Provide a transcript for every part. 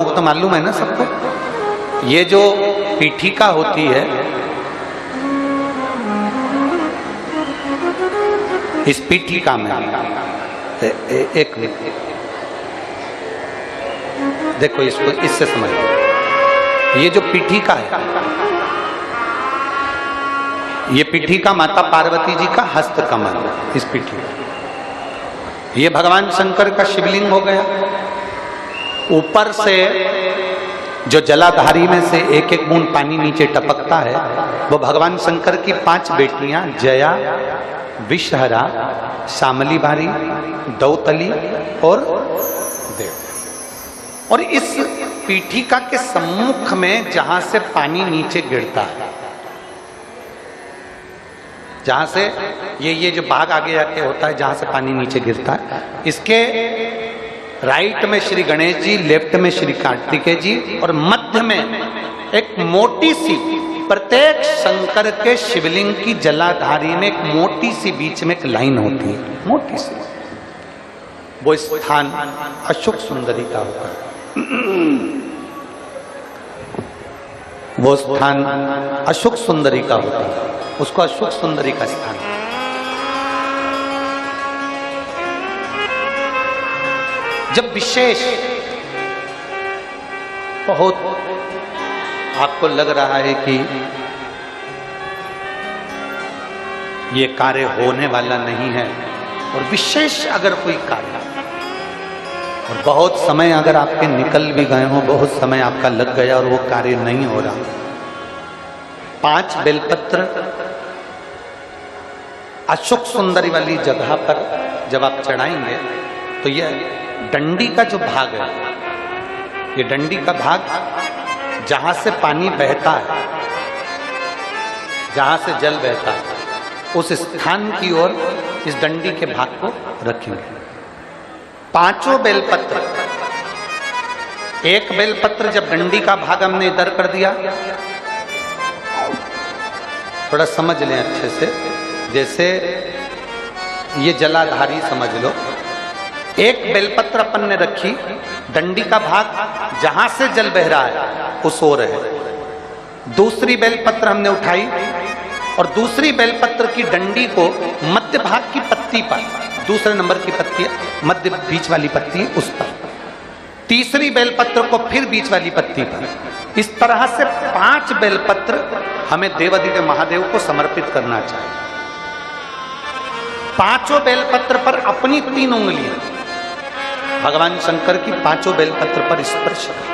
वो तो मालूम है ना सबको। ये जो पीठिका होती है, इस पीठिका में एक मिनट देखो, इसको इससे समझ लो। ये जो पीठिका है, ये पीठिका माता पार्वती जी का हस्त कमल, इस पीठिका, ये भगवान शंकर का शिवलिंग हो गया। ऊपर से जो जलाधारी में से एक एक बूंद पानी नीचे टपकता है, वो भगवान शंकर की 5 बेटियां जया, विषहरा, शामली बारी, दौतली और देव। और इस पीठिका के सम्मुख में जहां से पानी नीचे गिरता है, जहां से ये जो भाग आगे जाके होता है, जहां से पानी नीचे गिरता है, इसके राइट में श्री गणेश जी, लेफ्ट में श्री कार्तिकेय जी और मध्य में एक मोटी सी, प्रत्येक शंकर के शिवलिंग की जलाधारी में एक मोटी सी बीच में एक लाइन होती है, मोटी सी। वो स्थान अशोक सुंदरी का होता है। वो स्थान अशोक सुंदरी का होता है, उसको अशोक सुंदरी का स्थान। जब विशेष बहुत आपको लग रहा है कि ये कार्य होने वाला नहीं है, और विशेष अगर कोई कार्य और बहुत समय अगर आपके निकल भी गए हो, बहुत समय आपका लग गया और वो कार्य नहीं हो रहा, 5 बेलपत्र अशोक सुंदरी वाली जगह पर जब आप चढ़ाएंगे तो ये डंडी का जो भाग है, ये डंडी का भाग जहां से पानी बहता है, जहां से जल बहता है, उस स्थान की ओर इस डंडी के भाग को रखेंगे। 5 बेलपत्र, एक बेलपत्र जब डंडी का भाग हमने इधर कर दिया, थोड़ा समझ लें अच्छे से, जैसे ये जलाधारी समझ लो, एक बेलपत्र अपन ने रखी, डंडी का भाग जहां से जल बह रहा है उस ओर है। दूसरी बेलपत्र हमने उठाई और दूसरी बेलपत्र की डंडी को मध्य भाग की पत्ती पर, दूसरे नंबर की पत्ती मध्य बीच वाली पत्ती है उस पर, तीसरी बेलपत्र को फिर बीच वाली पत्ती पर। इस तरह से 5 बेलपत्र हमें देवादिदेव महादेव को समर्पित करना चाहिए। 5 बेलपत्र पर अपनी 3 उंगलियां भगवान शंकर की 5 बेलपत्र पर स्पर्श कर,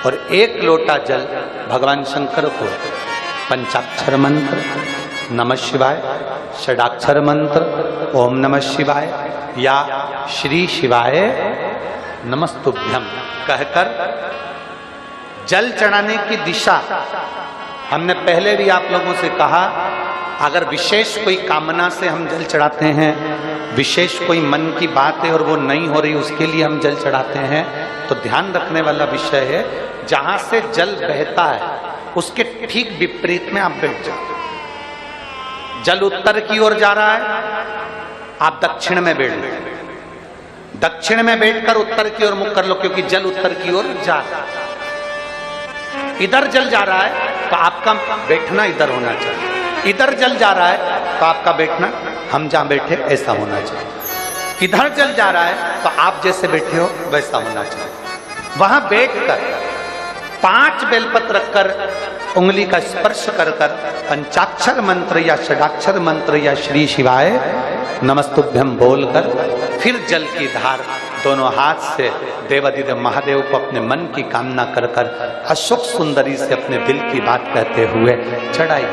और 1 लोटा जल भगवान शंकर को पंचाक्षर मंत्र नमः शिवाय, षडाक्षर मंत्र ओम नमः शिवाय या श्री शिवाय नमस्तुभ्यम कहकर जल चढ़ाने की दिशा। हमने पहले भी आप लोगों से कहा, अगर विशेष कोई कामना से हम जल चढ़ाते हैं, विशेष कोई मन की बात है और वो नहीं हो रही, उसके लिए हम जल चढ़ाते हैं, तो ध्यान रखने वाला विषय है, जहां से जल बहता है उसके ठीक विपरीत में आप बैठ जाओ। जल उत्तर की ओर जा रहा है, आप दक्षिण में बैठ लो, दक्षिण में बैठकर उत्तर की ओर मुख कर लो, क्योंकि जल उत्तर की ओर जा रहा है। इधर जल जा रहा है तो आपका बैठना इधर होना चाहिए, इधर जल जा रहा है तो आपका बैठना हम जहां बैठे ऐसा होना चाहिए। इधर जल जा रहा है तो आप जैसे बैठे हो वैसा होना चाहिए। वहां बैठकर 5 बेलपत्र रखकर उंगली का स्पर्श कर कर पंचाक्षर मंत्र या षडाक्षर मंत्र या श्री शिवाय नमस्तुभ्यम बोलकर फिर जल की धार दोनों हाथ से देवादिदेव महादेव को अपने मन की कामना कर कर अशोक सुंदरी से अपने दिल की बात कहते हुए चढ़ाई।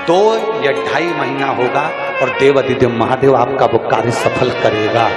2 या 2.5 महीना होगा और देवादिदेव महादेव आपका वो कार्य सफल करेगा।